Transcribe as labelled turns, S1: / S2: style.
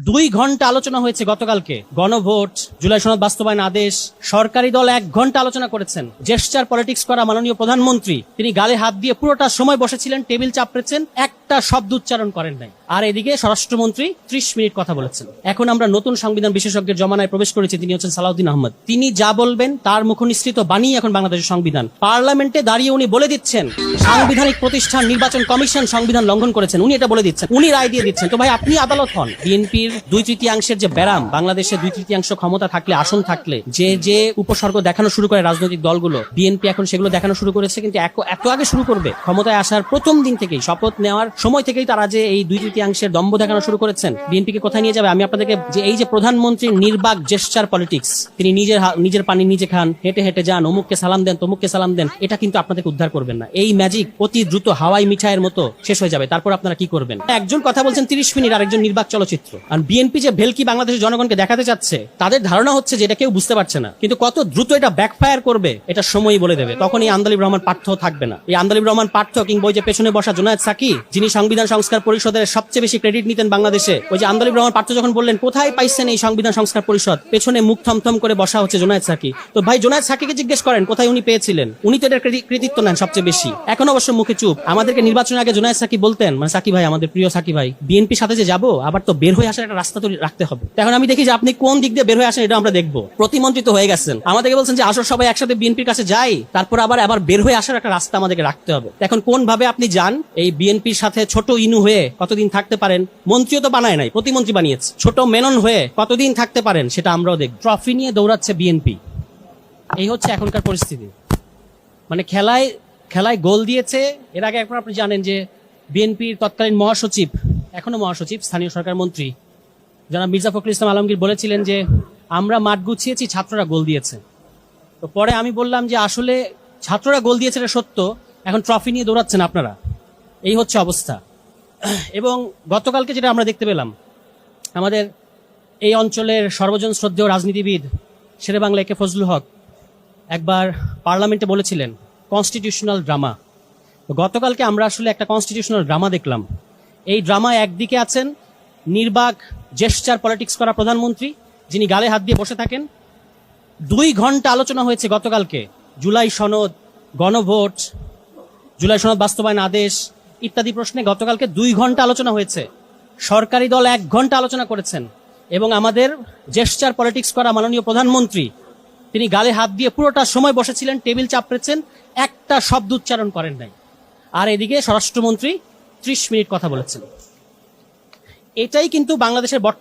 S1: 2 ঘন্টা আলোচনা হয়েছে গতকালকে। গণভোট, জুলাই সনদ বাস্তবায়ন আদেশ, সরকারি দল 1 ঘন্টা আলোচনা করেছেন। জেস্টার পলিটিক্স করা মাননীয় প্রধানমন্ত্রী তিনি গালে হাত দিয়ে পুরোটা সময় বসেছিলেন, টেবিল চাপড়েছেন, একটা শব্দ উচ্চারণ করেন নাই। আর এদিকে স্বরাষ্ট্রমন্ত্রী 30 মিনিট কথা বলেছেন। এখন আমরা নতুন সংবিধান বিশেষজ্ঞের জমানায় প্রবেশ করেছি, তিনি হচ্ছেন সালাউদ্দিন আহমদ। তিনি যা বলবেন তার মুখনিসৃত বাণী এখন বাংলাদেশের সংবিধান। পার্লামেন্টে দাঁড়িয়ে উনি বলে দিচ্ছেন সাংবিধানিক প্রতিষ্ঠান নির্বাচন কমিশন সংবিধান লঙ্ঘন করেছেন, উনি এটা বলে দিচ্ছেন, উনি রায় দিয়ে দিচ্ছেন। তো ভাই আপনি আদালত হন। বিএনপির 2/3 যে ব্যারাম, বাংলাদেশে 2/3 ক্ষমতা থাকলে, আসন থাকলে যে উপসর্গ দেখানো শুরু করে রাজনৈতিক দলগুলো, বিএনপি এখন সেগুলো দেখানো শুরু করেছে। কিন্তু এত আগে শুরু করবে, ক্ষমতায় আসার প্রথম দিন থেকেই, শপথ নেওয়ার সময় থেকেই তারা যে এই 2/3 দম্ভ দেখানো শুরু করেছেন। বিএনপিকে কোথায় নিয়ে যাবে? আমি আপনাদেরকে যে এই যে প্রধানমন্ত্রীর নির্বাক জেস্টার পলিটিক্স, তিনি নিজের পানি নিজে খান, হেঁটে হেঁটে যান, অমুককে সালাম দেন, তমুককে সালাম দেন, এটা কিন্তু আপনাদেরকে উদ্ধার করবেন না। এই ম্যাজিক অতি দ্রুত হাওয়াই মিঠাইয়ের মতো শেষ হয়ে যাবে। তারপর আপনারা কি করবেন? একজন কথা বলছেন 30 মিনিট, আর একজন নির্বাক চলচ্চিত্র। আর বিএনপি যে ভেলকি বাংলাদেশের জনগণকে দেখাতে চাচ্ছে, তাদের ধারণা হচ্ছে যে এটা কেউ বুঝতে পারছে না। কিন্তু কত দ্রুত এটা ব্যাকফায়ার করবে এটা সময়ই বলে দেবে। তখন এই আন্দালিব রহমান পার্থ থাকবে না। এই আন্দালিব রহমান পার্থ কিংবা ওই যে পেছনে বসা জুনায়েদ সাকি, যিনি সংবিধান সংস্কার পরিষদের সবচেয়ে বেশি ক্রেডিট নিতেন বাংলাদেশে, ওই যে আন্দালিব রহমান পার্থ যখন বললেন কোথায় পাইছেন এই সংবিধান সংস্কার পরিষদ, পেছনে মুখ থমথম করে বসা হচ্ছে জুনায়েদ সাকি। তো ভাই জুনায়েদ সাকিকে জিজ্ঞেস করেন কোথায় উনি পেয়েছিলেন, উনি তো এটার কৃতিত্ব নেন সবচেয়ে বেশি। এখন অবশ্য মুখে চুপ। আমাদেরকে নির্বাচনের আগে জুনায়েদ সাকি বলতেন, মানে সাকি ভাই, আমাদের প্রিয় সাকি ভাই, বিএনপির সাথে যে যাবো, আবার তো বের হয়ে আসার একটা রাস্তা তো রাখতে হবে। এখন আমি দেখি যে আপনি কোন দিক দিয়ে বের হয়ে আসেন, এটা আমরা দেখবো। প্রতিমন্ত্রী তো হয়ে গেছেন, আমাদেরকে বলছেন যে আসর সবাই একসাথে বিএনপির কাছে যাই, তারপর আবার বের হয়ে আসার একটা রাস্তা আমাদেরকে রাখতে হবে। এখন কোন ভাবে আপনি যান? এই বিএনপির সাথে ছোট ইনু হয়ে কতদিন থাকতে পারেন? মন্ত্রীও তো বানায় নাই, প্রতিমন্ত্রী বানিয়েছে। ছোট মেনন হয়ে কতদিন থাকতে পারেন সেটা আমরাও দেখব। ট্রফি নিয়ে দৌড়াচ্ছে বিএনপি, এই হচ্ছে এখনকার পরিস্থিতি। মানে খেলায় গোল দিয়েছে। এর আগে একবার আপনি জানেন যে বিএনপির তৎকালীন মহাসচিব, এখনো মহাসচিব, স্থানীয় সরকার মন্ত্রী জনাব মির্জা ফখরুল ইসলাম আলমগীর বলেছিলেন যে আমরা মাঠ গুছিয়েছি, ছাত্ররা গোল দিয়েছে। তো পরে আমি বললাম যে আসলে ছাত্ররা গোল দিয়েছে এটা সত্য, এখন ট্রফি নিয়ে দৌড়াচ্ছেন আপনারা, এই হচ্ছে অবস্থা। এবং গতকালকে যেটা আমরা দেখতে পেলাম, আমাদের এই অঞ্চলের সর্বজন শ্রদ্ধেয় রাজনীতিবিদ শেরেবাংলা একে ফজলুল হক একবার পার্লামেন্টে বলেছিলেন কনস্টিটিউশনাল ড্রামা। গতকালকে আমরা আসলে একটা কনস্টিটিউশনাল ড্রামা দেখলাম। এই ড্রামায় একদিকে আছেন নির্বাক জেস্টার পলিটিক্স করা প্রধানমন্ত্রী, যিনি গালে হাত দিয়ে বসে থাকেন। 2 ঘন্টা আলোচনা হয়েছে গতকালকে, জুলাই সনদ, গণভোট, জুলাই সনদ বাস্তবায়ন আদেশ ইত্যাদি প্রশ্নে গতকালকে 2 ঘন্টা আলোচনা হয়েছে। সরকারি দল 1 ঘন্টা আলোচনা করেছেন। এবং আমাদের জেস্টার পলিটিক্স করা মাননীয় প্রধানমন্ত্রী তিনি গালে হাত দিয়ে পুরোটা সময় বসেছিলেন, টেবিল চাপড়েছেন, একটা শব্দ উচ্চারণ করেন নাই। আর এদিকে স্বরাষ্ট্রমন্ত্রী 30 মিনিট কথা বলেছেন। এটাই কিন্তু বাংলাদেশের বর্তমান